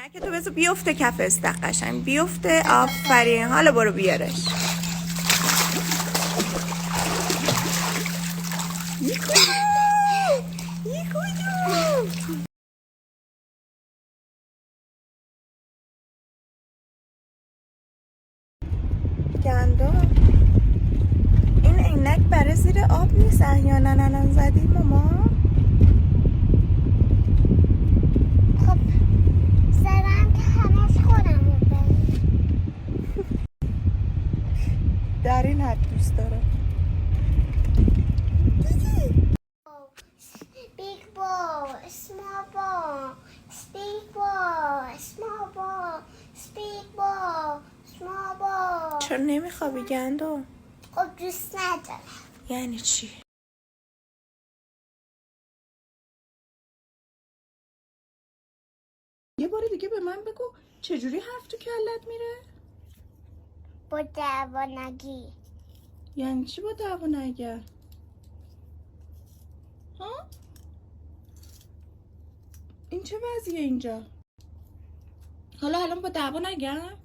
عینک تو بذار بیفته کف استخ قشنگ بیفته. آفرین. حالا برو بیارش. گندم این عینک برای زیر آب نیست احیانا الان زدیم ماما. خب زدم که همش خودم رو در این حد دوست دارم. Big ball, small ball, big ball, small ball, big ball, small ball. چرا نمیخوابی گندم؟ خب دوست ندارم. یعنی چی؟ یه بار دیگه به من بگو چجوری حرف تو کلت میره؟ با دوانگی. یعنی چی با دعوا نگر؟ ها؟ این چه وضعیه اینجا؟ حالا الان با دعوا نگم؟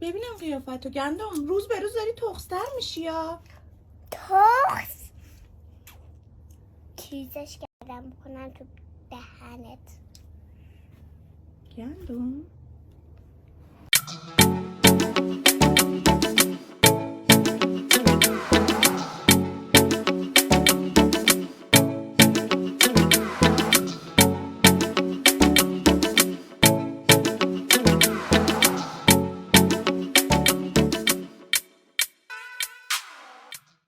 ببینم قیافتو گندم روز به روز داری تخستر میشی یا؟ تخس چیزش کردم بکنم تو دهنت. گندم